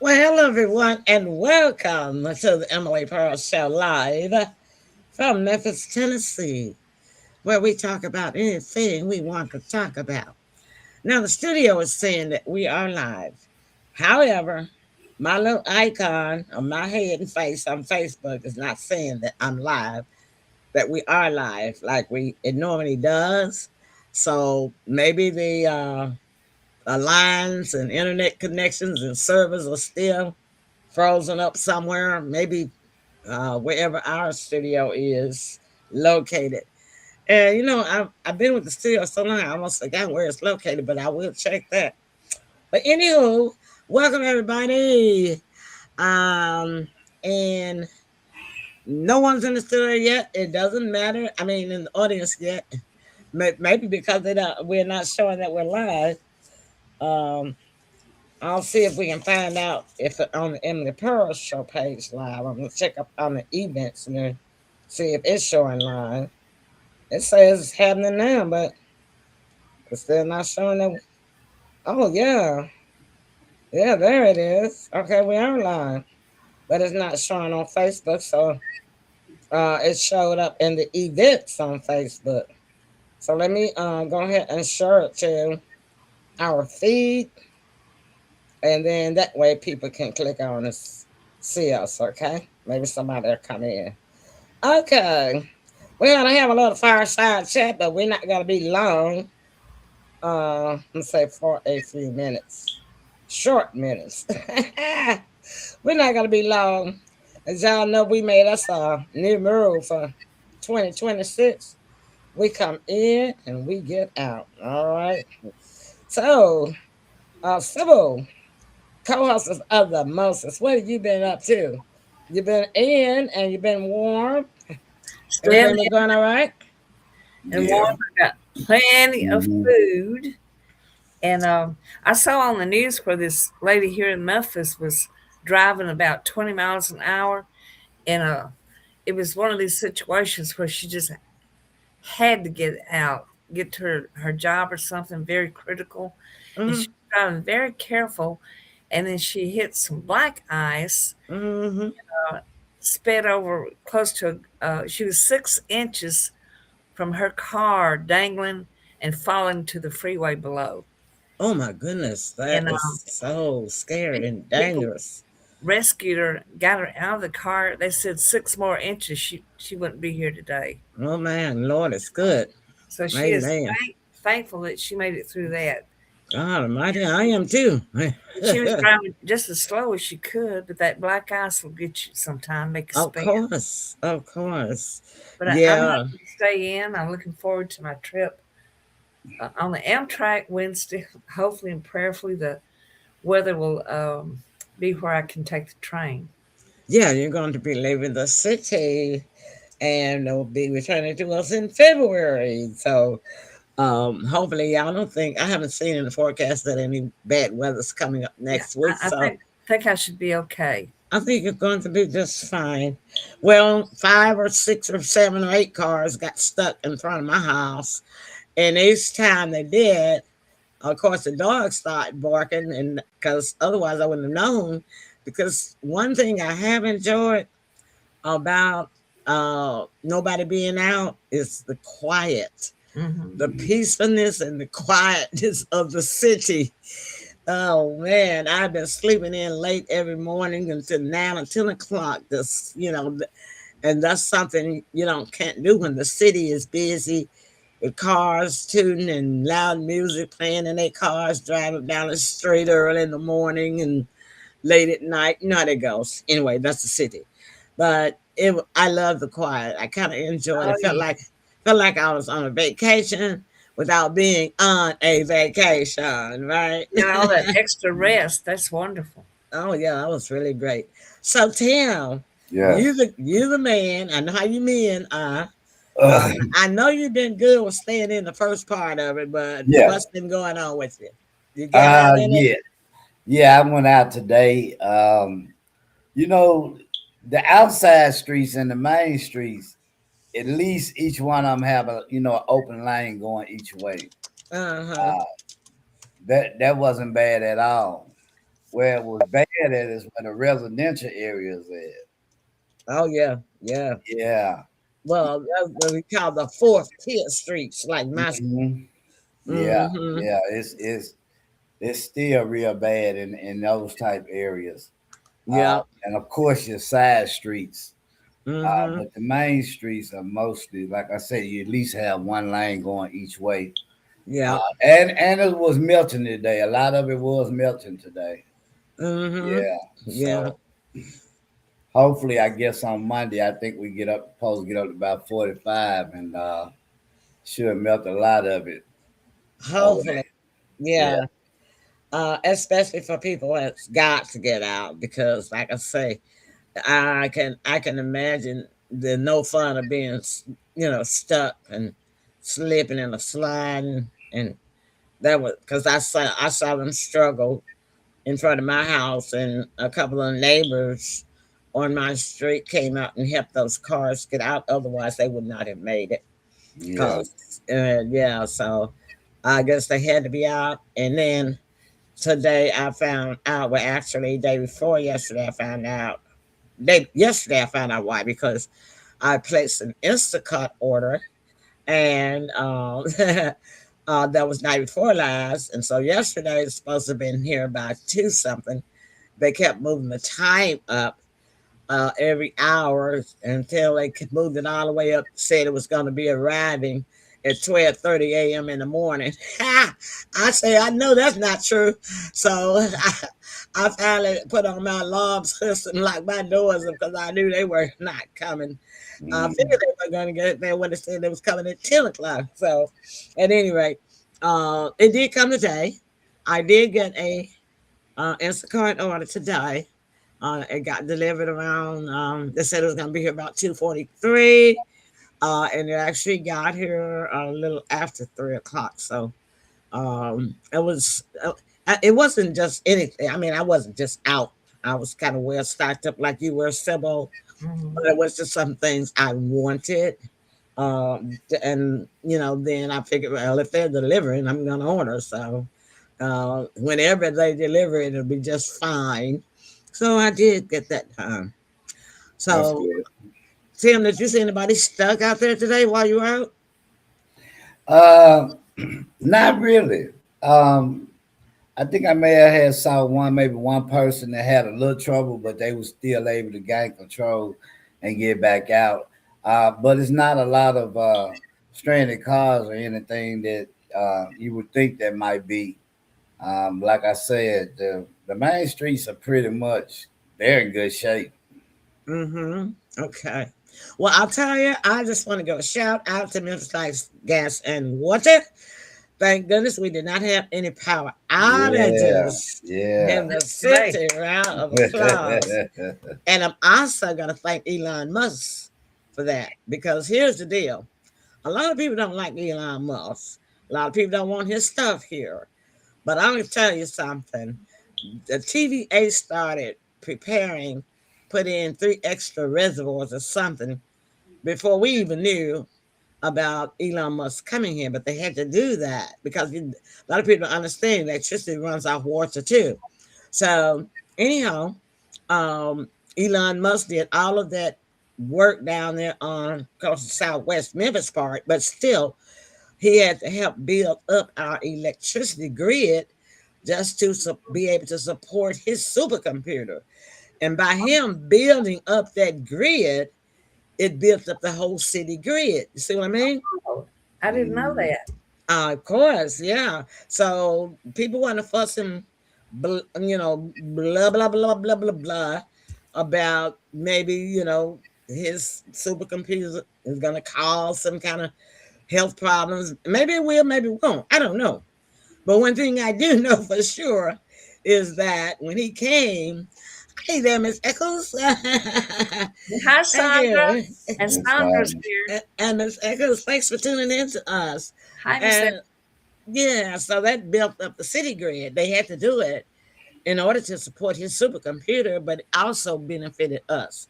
Well, hello everyone, and welcome to the Emily Pearl Show live from Memphis, Tennessee, where we talk about anything we want to talk about. Now, the studio is saying that we are live. However, my little icon on my head and face on Facebook is not saying that I'm live, that we are live like it normally does. So maybe the lines and internet connections and servers are still frozen up somewhere, maybe wherever our studio is located. And I've been with the studio so long, I almost forgot where it's located, but I will check that. But anywho, welcome everybody. And no one's in the studio yet. It doesn't matter. I mean, in the audience yet. Maybe because we're not showing that we're live. Um, I'll see if we can find out if on the Emily Pearl show page live. I'm gonna check up on the events and then see if it's showing live. It says it's happening now, but it's still not showing that. Oh yeah, yeah, there it is. Okay, we are live, but it's not showing on Facebook. So it showed up in the events on Facebook. So let me go ahead and share it to our feed, and then that way people can click on us, see us. Okay, maybe somebody will come in. Okay. We're gonna have a little fireside chat, but we're not gonna be long. Let's say for a few minutes. Short minutes. We're not gonna be long. As y'all know, we made us a new rule for 2026. We come in and we get out. All right. So, Sybil, co-host of the Moses, what have you been up to? You've been in and you've been warm. Stand Everything been going all right? and Yeah. warm. I got plenty of Mhm. food. And I saw on the news where this lady here in Memphis was driving about 20 miles an hour. And it was one of these situations where she just had to get out, get to her job or something very critical. And Mm-hmm. she was driving very careful. And then she hit some black ice, Mm-hmm. sped over close to, she was 6 inches from her car dangling and falling to the freeway below. Oh my goodness, that And is so scary and people dangerous. rescued her, got her out of the car. They said 6 more inches, she wouldn't be here today. Oh man, Lord, it's good. So she is Amen. thankful that she made it through that. God Almighty, I am too. And she was driving just as slow as she could, but that black ice will get you sometime, make a Of spin. course, of course. But I'm Yeah, hoping to stay in. I'm looking forward to my trip on the Amtrak Wednesday. Hopefully and prayerfully, the weather will be where I can take the train. yeah, you're going to be leaving the city and they'll be returning to us in February. So hopefully y'all don't think I haven't seen in the forecast that any bad weather's coming up Yeah, next week. I So think I should be okay. I think it's going to be just fine. Well, five or six or seven or eight cars got stuck in front of my house. And each time they did, of course, the dogs started barking, and because otherwise I wouldn't have known. Because one thing I have enjoyed about nobody being out is the quiet, the Hmm. peacefulness, and the quietness of the city. Oh man, I've been sleeping in late every morning until now, until 10 o'clock. And that's something can't do when the city is busy with cars tooting and loud music playing in their cars, driving down the street early in the morning and late at night. You know how that goes. Anyway, that's the city. But I love the quiet. I kind of enjoyed Oh it. yeah, Felt like I was on a vacation without being on a vacation, right? you know all that extra rest. That's wonderful. Oh yeah, that was really great. So Tim, Yes. you the man. I know how you men are. Uh, I know you've been good with staying in the first part of it, but yeah. what's been going on with you? You get out in it? Yeah. Yeah. I went out today. You know, the outside streets and the main streets, at least each one of them have a open lane going each way. Uh huh. Uh, that wasn't bad at all. Where it was bad at is where the residential areas at. Oh yeah, yeah. Yeah. Well, that's what we call the fourth tier streets, like my. Hmm. Yeah. Mm-hmm. Yeah. It's still real bad in those type areas. Yeah. And of course your side streets. Mm-hmm. But the main streets are mostly, like I said, you at least have one lane going each way. Yeah. And it was melting today. A lot of it was melting today. Mm-hmm. Yeah. Yeah. So hopefully, I guess on Monday, I think we get up, supposed to get up to about 45, and should melt a lot of it over Hopefully. there. Yeah. Yeah. Especially for people that's got to get out because, like I say, I can imagine the no fun of being stuck and slipping and a sliding, and that was because I saw them struggle in front of my house, and a couple of neighbors on my street came out and helped those cars get out. Otherwise, they would not have made it. Yeah. Cause yeah, so I guess they had to be out, and then today I found out. Well, actually, day before yesterday, I found out. Yesterday I found out why, because I placed an Instacart order, and that was night before last, and so yesterday it's supposed to have been here by two something. They kept moving the time up every hour until they could move it all the way up. Said it was going to be arriving at 12:30 a.m. in the morning. I say I know that's not true. So I finally put on my alarm system, locked my doors because I knew they were not coming. I Mm. figured they were going to get there when they said they was coming at 10 o'clock. So at any rate, it did come today. I did get a Instacart order today. It got delivered around. They said it was going to be here about 2:43, and it actually got here a little after 3 o'clock. So it was. It wasn't just anything. I mean, I wasn't just out. I was kind of well stocked up, like you were, Sybil. But Mhm. it was just some things I wanted. And then I figured, well, if they're delivering, I'm gonna order. So whenever they deliver it, it'll be just fine. So I did get that done. That's So good. Tim, did you see anybody stuck out there today while you were out? Uh, Not really. Um, I think I may have had saw maybe one person that had a little trouble, but they was still able to gain control and get back out. But it's not a lot of stranded cars or anything that you would think that might be. Like I said, the main streets are pretty much they're in good shape. Mm-hmm. Okay. Well, I'll tell you, I just want to go shout out to Memphis Lights, Gas, and Water. Thank goodness we did not have any power Yeah, outages yeah. in the Today. city. Round of applause. And I'm also going to thank Elon Musk for that, because here's the deal. A lot of people don't like Elon Musk. A lot of people don't want his stuff here. But I'm going to tell you something. The TVA started preparing, put in 3 extra reservoirs or something before we even knew about Elon Musk coming here. But they had to do that because a lot of people don't understand electricity runs off water too. So, anyhow, Elon Musk did all of that work down there on, of course, the southwest Memphis part, but still, he had to help build up our electricity grid just to be able to support his supercomputer. And by him building up that grid, it built up the whole city grid. You see what I mean? Oh, I didn't know Mm, that. Of course, yeah. So people want to fuss him, blah blah blah blah blah blah, about maybe his supercomputer is gonna cause some kind of health problems. Maybe it will, maybe it won't. I don't know. But one thing I do know for sure is that when he came, hey there, Miss Eccles. Hi, Thank Sandra. you. And it's Sandra's fine. here. And Miss Eccles, thanks for tuning in to us. Hi, Miss. And yeah, so that built up the city grid. They had to do it in order to support his supercomputer, but it also benefited us.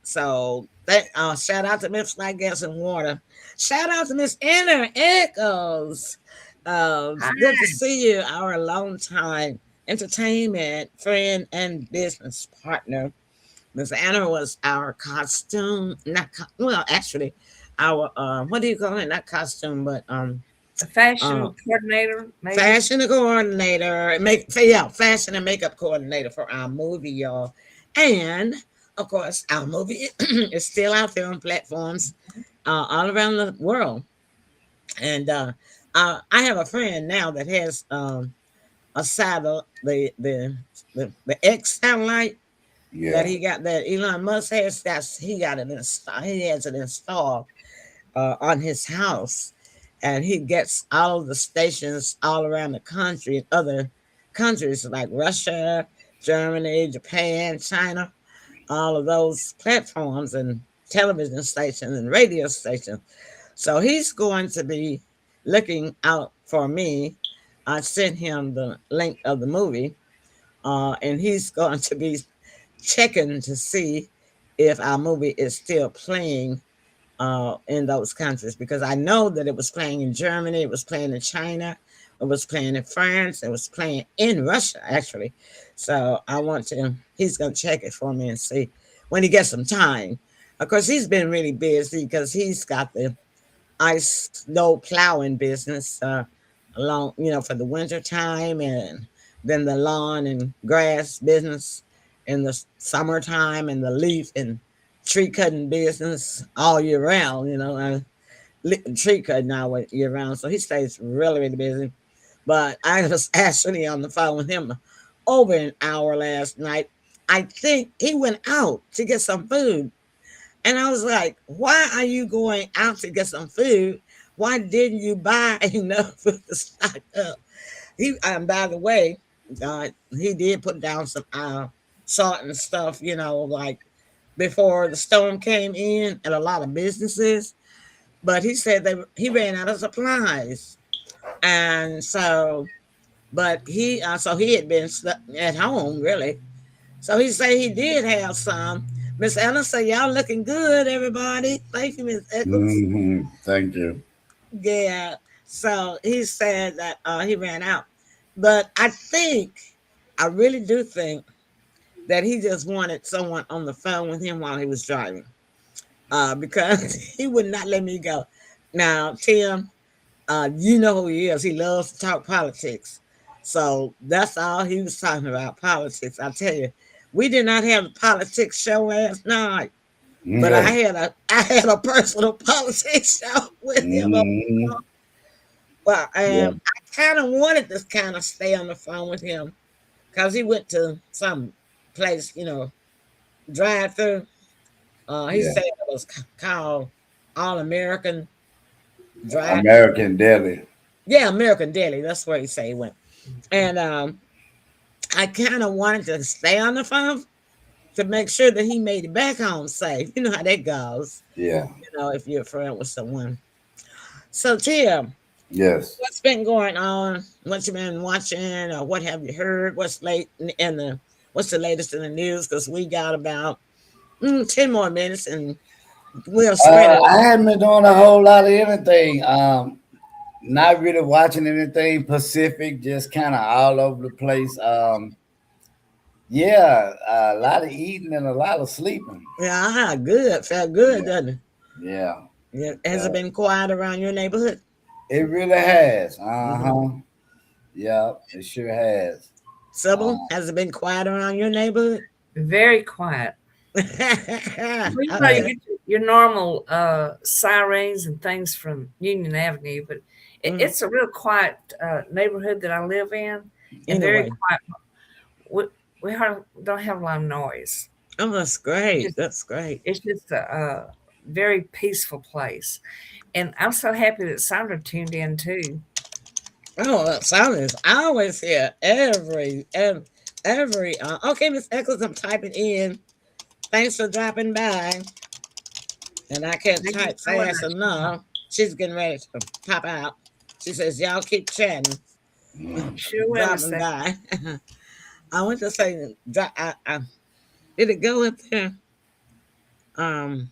So that shout out to Miss Like Gas and Water. Shout out to Miss Anna Echoes. Hi. Good to see you, our long time entertainment friend and business partner. Miss Anna was our costume, not well, actually, our what do you call it? Not costume, but A uh, fashion coordinator, maybe. fashion coordinator, yeah, fashion and makeup coordinator for our movie, y'all. And of course, our movie is still out there on platforms all around the world. And I have a friend now that has a satellite, the X satellite that Yeah. he got, that Elon Musk has. That's he got it installed. He has it installed on his house, and he gets all of the stations all around the country and other countries like Russia, Germany, Japan, China, all of those platforms and television stations and radio stations. So he's going to be looking out for me. I sent him the link of the movie, and he's going to be checking to see if our movie is still playing in those countries, because I know that it was playing in Germany, it was playing in China, it was playing in France, it was playing in Russia actually. So I want to. He's gonna check it for me and see when he gets some time. Of course, he's been really busy because he's got the ice snow plowing business along, for the winter time, and then the lawn and grass business in the summertime, and the leaf and tree cutting business all year round. Tree cutting all year round, so he stays really really busy. But I was actually on the phone with him over an hour last night. I think he went out to get some food, and I was like, why are you going out to get some food? Why didn't you buy enough food to stock up? By the way, he did put down some salt and stuff, like before the storm came in at a lot of businesses. But he said he ran out of supplies. And so he had been stuck at home, really. So he said he did have some. Miss Ellen said, y'all looking good, everybody. Thank you, Miss Eccles. Thank you. Yeah. So he said that he ran out. But I really do think that he just wanted someone on the phone with him while he was driving, because he would not let me go. Now, Tim, you know who he is. He loves to talk politics. So that's all he was talking about, politics. I tell you, we did not have a politics show last night, but Yeah. I had a personal politics show with him. Mm-hmm. Well, Yeah. I kind of wanted to kind of stay on the phone with him because he went to some place, drive through. He Yeah. said it was called All American Drive. American Deli. Yeah, American Deli. That's where he said he went. And I kind of wanted to stay on the phone to make sure that he made it back home safe. You know how that goes. Yeah. If you're a friend with someone. So Tim, Yes. what's been going on? What you been watching, or what have you heard? What's the latest in the news? Because we got about 10 more minutes, and we'll spread it. I haven't been doing a whole lot of anything. Not really watching anything Pacific, just kind of all over the place. Yeah, a lot of eating and a lot of sleeping. Yeah, good. Felt good, Yeah, doesn't it? yeah. Yeah. Has it Uh, been quiet around your neighborhood? it really has. Mm-hmm. Yeah, it sure has. Sybil, Uh, has it been quiet around your neighborhood? Very quiet. Well, you Okay. get your normal sirens and things from Union Avenue, but Mm. it's a real quiet neighborhood that I live in, and very Anyway, quiet. We, we don't have a lot of noise. oh, that's It's great. just That's great. it's just a very peaceful place, and I'm so happy that Sandra tuned in too. Oh, that sounds. I always hear every. Okay, Miss Eccles, I'm typing in. Thanks for dropping by. And I can't Thank you type for telling fast us. enough. She's getting ready to pop out. She says, "Y'all keep chatting, Sure will, Miss dropping Eccles. by." I want to say, did it go up there? Um,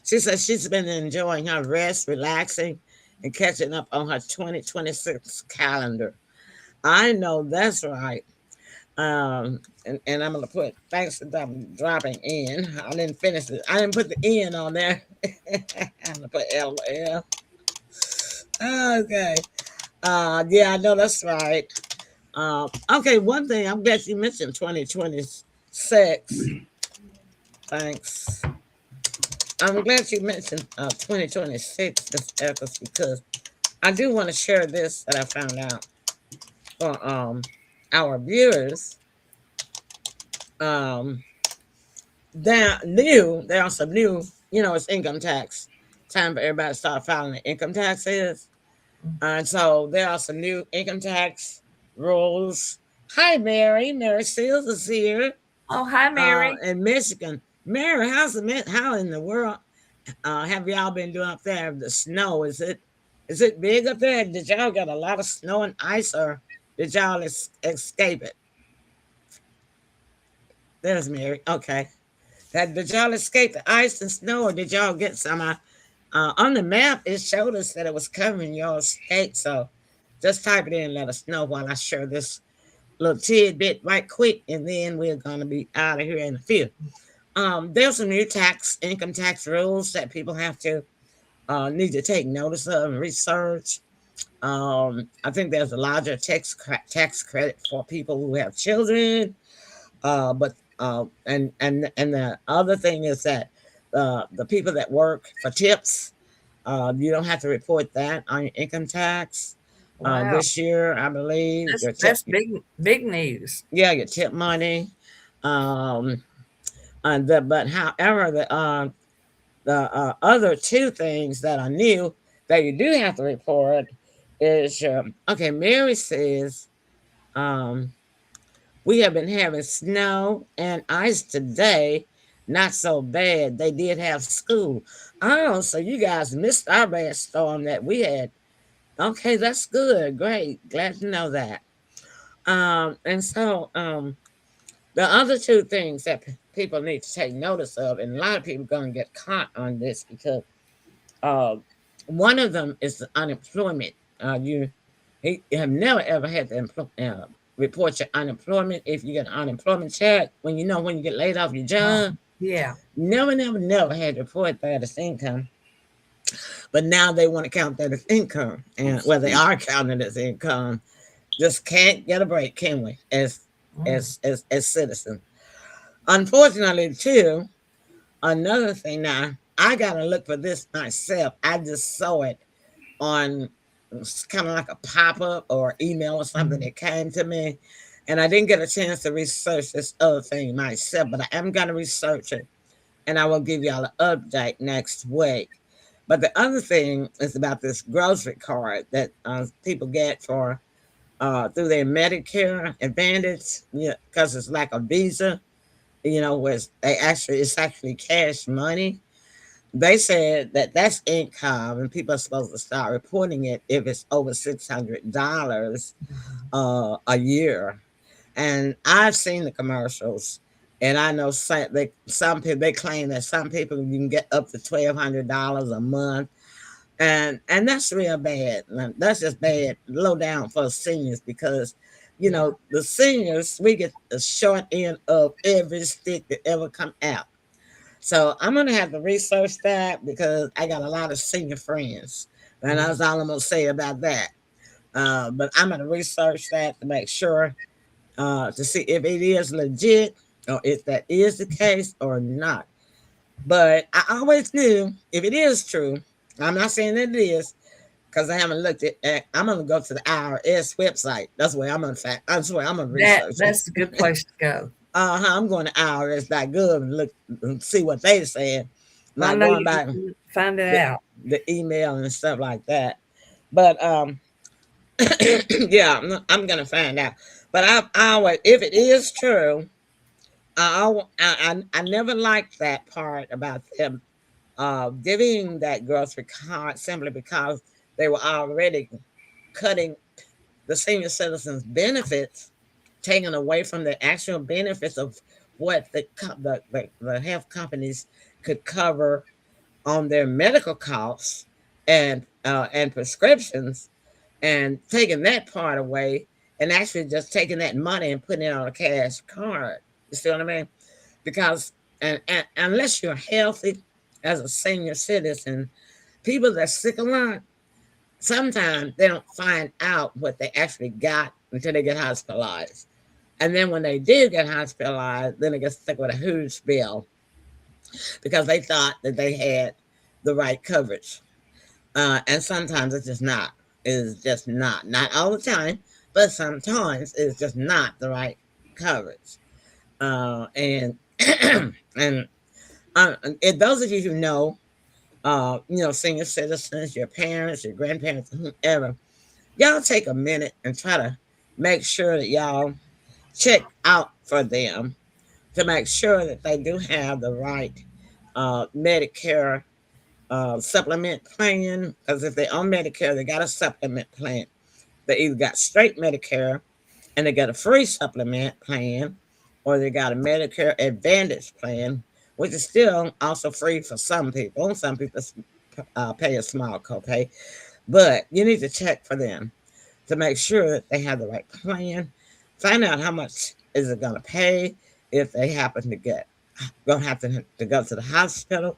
she says she's been enjoying her rest, relaxing, and catching up on her 2026 calendar. I know that's right. And I'm gonna put thanks that I'm dropping in. I didn't finish it. I didn't put the N on there. I'm gonna put LL. Okay. Yeah, I know that's right. Okay, one thing I'm glad you mentioned 2026. Thanks. I'm glad you mentioned 2026, Miss Eccles, because I do want to share this that I found out for our viewers. Um, there are some new, it's income tax time for everybody to start filing the income taxes. And so there are some new income tax rules. Hi, Mary. Mary Seals is here Oh, hi, Mary. in Michigan. Mary, how in the world have y'all been doing up there? The snow, is it big up there? Did y'all get a lot of snow and ice, or did y'all escape it? There's Mary. Okay. Did y'all escape the ice and snow, or did y'all get some? On the map, it showed us that it was covering your state. So just type it in and let us know while I share this little tidbit right quick, and then we're gonna be out of here in a few. There's some new income tax rules that people have to need to take notice of and research. I think there's a larger tax credit for people who have children, but and the other thing is that the people that work for tips, you don't have to report that on your income tax. Wow, This year, I believe that's your tip, that's big news. yeah, your tip money. Um, but however, the other two things that are new that you do have to report is okay. Mary says um, we have been having snow and ice today. Not so bad. They did have school. Oh, so you guys missed our bad storm that we had. Okay, that's good. Great. Glad to know that. And so the other two things that people need to take notice of, and a lot of people going to get caught on this because uh, one of them is the unemployment. You have never ever had to report your unemployment if you get an unemployment check when you get laid off your Oh, job. yeah. Never had to report that as income. But now they want to count that as income, and well, they are counting it as income. Just can't get a break, can we? Mm. As citizens. Unfortunately, too, another thing now, I gotta look for this myself. I just saw it on, it's kind of like a pop-up or email or something Mhm. that came to me. And I didn't get a chance to research this other thing myself, but I am gonna research it and I will give y'all an update next week. But the other thing is about this grocery card that people get for through their Medicare Advantage, because it's like a Visa, where it's actually cash money. They said that that's income, and people are supposed to start reporting it if it's over $600 a year. And I've seen the commercials, and I know some people they claim that some people you can get up to $1,200 a month, and that's real bad. That's just bad, low down for seniors because Yeah. the seniors we get the short end of every stick that ever come out. So I'm gonna have to research that because I got a lot of senior friends, and Yeah. that's all I'm gonna say about that. But I'm gonna research that to make sure to see if it is legit or if that is the case or not. But I always knew if it is true. I'm not saying that it is because I haven't looked at. I'm gonna go to the IRS website. That's where I'm gonna fact. That's where I'm gonna research it. That's a good place to go. I'm going to IRS.gov and look and see what they said. Well, I Not know going you by can find it the, out. the email and stuff like that. But yeah, I'm gonna find out. But I always, if it is true, I never liked that part about them giving that grocery card simply because they were already cutting the senior citizens benefits, taken away from the actual benefits of what the health companies could cover on their medical costs and prescriptions, and taking that part away and actually just taking that money and putting it on a cash card. You see what I mean? Because and unless you're healthy as a senior citizen, people that sick a lot, sometimes they don't find out what they actually got until they get hospitalized. And then when they did get hospitalized, then they get stuck with a huge bill because they thought that they had the right coverage. And sometimes it's just not. It's just not. Not all the time, but sometimes it's just not the right coverage. And and those of you who know, senior citizens, your parents, your grandparents, whoever, y'all take a minute and try to make sure that y'all check out for them to make sure that they do have the right Medicare supplement plan. Because if they're on Medicare, they got a supplement plan. They either got straight Medicare and they got a free supplement plan, or they got a Medicare Advantage plan, which is still also free for some people. Some people pay a small copay, but you need to check for them to make sure that they have the right plan. Find out how much is it going to pay if they happen to get going to have to go to the hospital,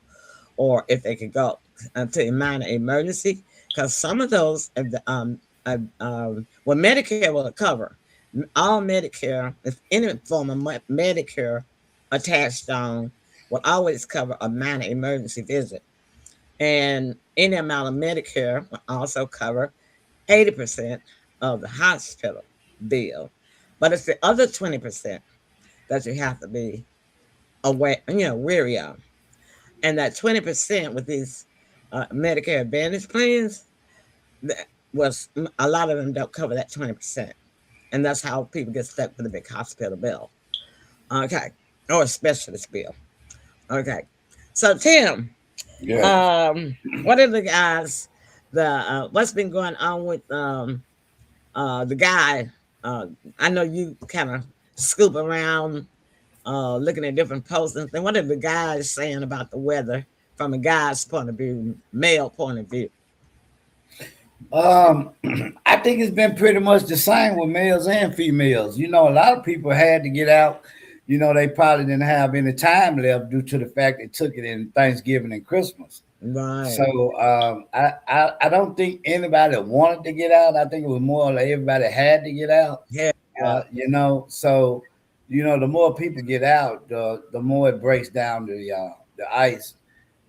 or if they could go to a minor emergency, because some of those well, Medicare will cover all Medicare. If any form of Medicare attached on, will always cover a minor emergency visit, and any amount of Medicare will also cover 80% of the hospital bill. But it's the other 20% that you have to be aware, wary of. And that 20% with these Medicare Advantage plans, that was a lot of them don't cover that 20%. And that's how people get stuck with a big hospital bill. Okay. Or a specialist bill. Okay. So Tim, Yeah. what are the guys what's been going on with the guy, uh, I know you kind of scoop around, looking at different posts and what are the guys saying about the weather from a guy's point of view, male point of view? Um, I think it's been pretty much the same with males and females. A lot of people had to get out. They probably didn't have any time left due to the fact they took it in Thanksgiving and Christmas. Right. So I don't think anybody wanted to get out. I think it was more like everybody had to get out. Yeah. Yeah. So the more people get out, the more it breaks down the ice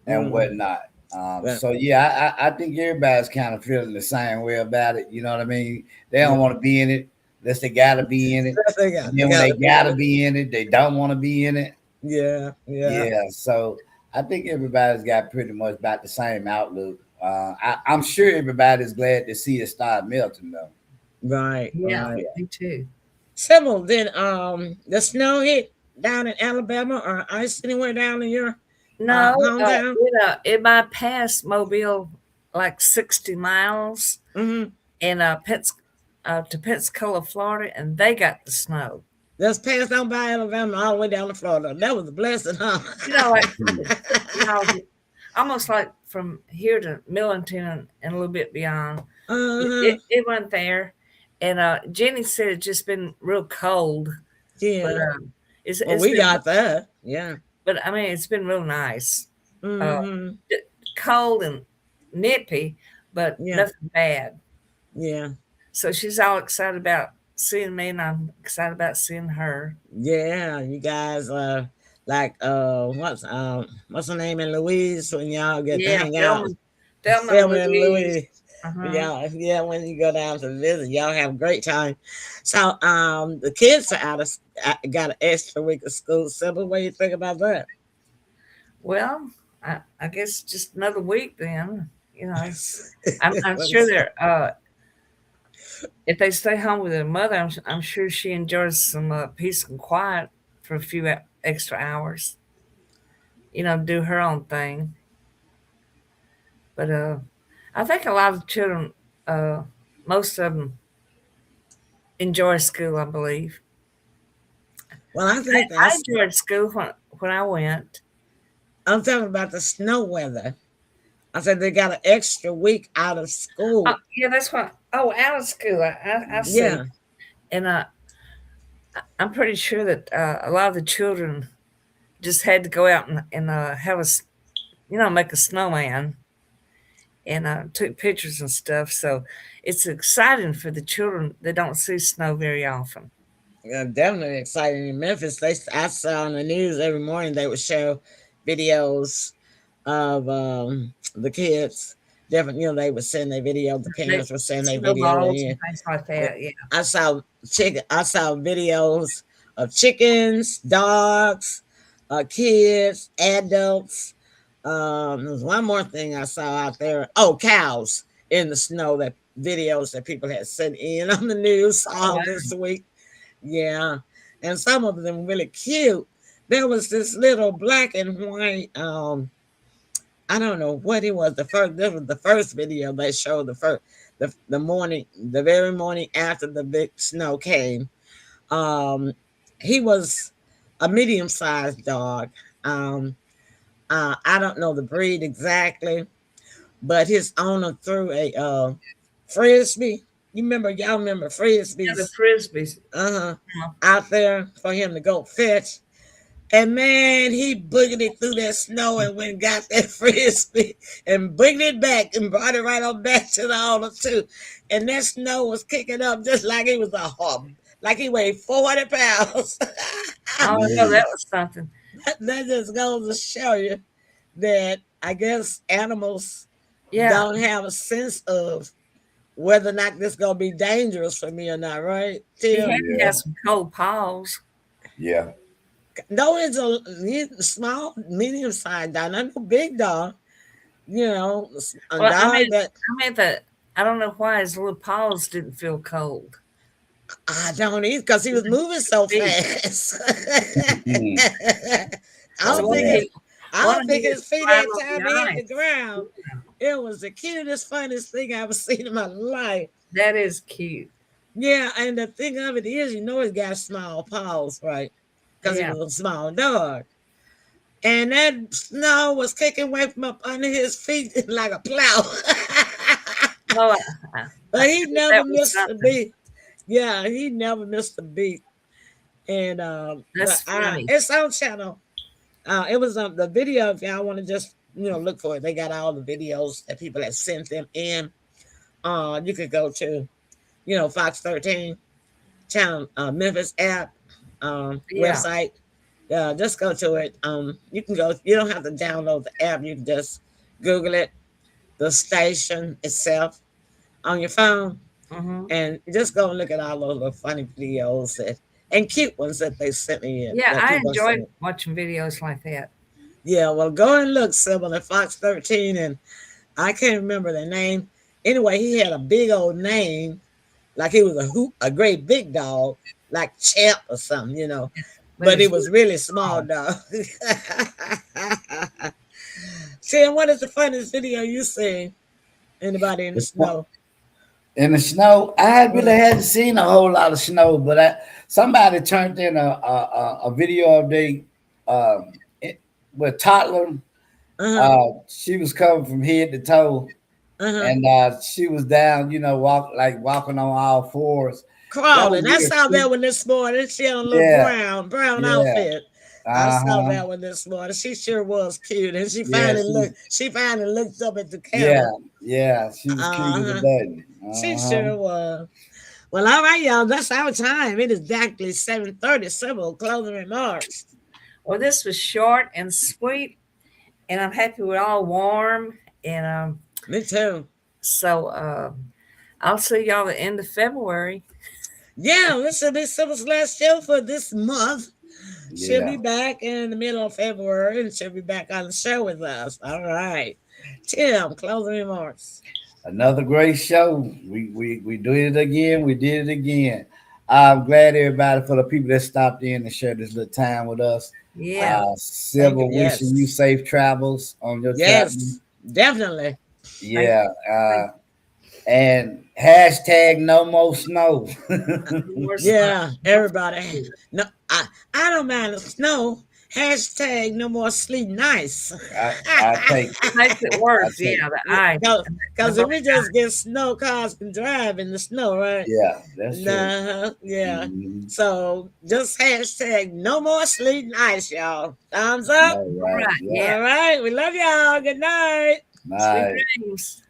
and Mm, whatnot. yeah. So yeah, I think everybody's kind of feeling the same way about it. You know what I mean? They don't Yeah. want to be in it unless they gotta be in it. Yes, And they then when they gotta be in gotta it. be in it, they don't want to be in it. Yeah. Yeah. Yeah. So I think everybody's got pretty much about the same outlook. I'm sure everybody's glad to see it start melting though. Right. Yeah, Right. me too. Sybil, did the snow hit down in Alabama or ice anywhere down in your No, hometown? it bypassed Mobile like 60 miles Mm-hmm. and to Pensacola, Florida, and they got the snow. Just passed on by Alabama all the way down to Florida. That was a blessing, huh? Like you know, almost like from here to Millington and a little bit beyond. Uh-huh. It went there, and Jenny said it's just been real cold, but Yeah. Well, it's we been, got that. Yeah. but I mean it's been real nice. Uh, Mm-hmm. Cold and nippy, but Yeah. nothing bad. Yeah. So she's all excited about seeing me, and I'm excited about seeing her. Yeah. You guys like what's her name in Louise when y'all get to Yeah, hang out? Thelma and Selma and Louise. Louis. Uh-huh. Yeah, when you go down to visit, y'all have a great time. So, the kids are got an extra week of school. Sybil, what do you think about that? Well, I guess just another week then. I'm sure they're if they stay home with their mother, I'm sure she enjoys some peace and quiet for a few extra hours. Do her own thing. But I think a lot of children, uh, most of them enjoy school. I believe Well, I think I that's. enjoyed school when I went. I'm talking about the snow weather. I said they got an extra week out of school. Yeah, that's what. Oh, out of school. I see. Yeah, And I'm pretty sure that a lot of the children just had to go out and have make a snowman and took pictures and stuff. So it's exciting for the children that don't see snow very often. Yeah, definitely exciting in Memphis. I saw on the news every morning they would show videos of the kids. Different, they would send their video. The They, parents would send their video snowballs and in. things like that. Yeah. I saw videos of chickens, dogs, kids, adults. There was one more thing I saw out there. Oh, cows in the snow. That videos that people had sent in on the news Oh, all wow. this week. Yeah, and some of them really cute. There was this little black and white. I don't know what it was. This was the first video they showed. The morning, the very morning after the big snow came. Um, he was a medium sized dog. Um, I don't know the breed exactly, but his owner threw a frisbee. Y'all remember Yeah, the frisbees? frisbees. Uh-huh. Uh, Out there for him to go fetch. And man, he boogered through that snow and went and got that frisbee and boogered it back and brought it right on back to the altar too. And that snow was kicking up just like it was a hub, like he weighed 400 pounds. Oh, no, Yeah. that was something. That just goes to show you that I guess animals Yeah, don't have a sense of whether or not this gonna be dangerous for me or not, right? he Tim? had to have Yeah. some cold paws. Yeah. No, he's a small, medium sized dog, not no big dog. A Well, dog that I mean that I don't know why his little paws didn't feel cold. I don't eat because he was moving so Feet. fast. I So don't Oh think yeah. one of his his feet flying every on the time he hit the ice. ground. It was the cutest, funniest thing I ever seen in my life. That is cute. Yeah, and the thing of it is, he's got small paws, right? Because he Yeah. was a small dog. And that snow was kicking away from up under his feet like a plow. Well, I But he think never that was missed a something. beat. Yeah, he never missed a beat. And That's but funny. it's on channel. It was the video. If y'all want to just look for it, they got all the videos that people have sent them in. You could go to Fox 13 channel, Memphis app, Yeah. website. Just go to it. You can go. You don't have to download the app. You can just Google it, the station itself on your phone, Hmm. and just go and look at all those little funny videos and cute ones that they sent me in. Yeah, That I people sent enjoyed me. watching videos like that. Yeah, well, go and look, Sybil, at Fox 13, and I can't remember the name. Anyway, he had a big old name, like he was a great big dog, like Champ or something. But But he it's was really really small small. dog. Tim, what is the funniest video you seen? Anybody in the snow? In the snow, I really Uh hadn't seen a whole lot of snow, but somebody turned in a video of they it, with toddler. huh. She was covered from head to toe, Uh huh. and she was down, walking on all fours. That was Crawling. I real saw that cute. one this morning. She had a little Yeah, brown yeah. outfit. I Uh saw huh. that one this morning. She sure was cute, and she Yeah, finally looked. She finally looked up at the yeah, camera. yeah. She was cute Uh as a huh. button. She Uh huh. sure was. Well, all right, y'all. That's our time. It is exactly 7:30. Several closing remarks. Well, this was short and sweet, and I'm happy we're all warm. And Me too. so I'll see y'all at the end of February. Yeah, this will be Sybil's last show for this month. She'll be Yeah. back in the middle of February, and she'll be back on the show with us. All right. Tim, closing remarks. Another great show. We did it again. We did it again. I'm glad everybody for the people that stopped in and shared this little time with us. Yeah. Thank you. Silver wishing you Yes. safe travels on your traveling. Yes, definitely. Thank Yeah. thank And hashtag no more snow. you. No more snow. Yeah, everybody. No, I don't mind the snow. Hashtag no more sleep nice. I take It makes it I worse. take Yeah, the ice. The Because if we just get snow, cars can drive in the snow, right? yeah, that's true. Nah, yeah. Hmm. So just hashtag no more sleep nice, y'all. Thumbs up. All all right, right. yeah. Yeah. All right. We love y'all. Good night. Sweet Nice. dreams.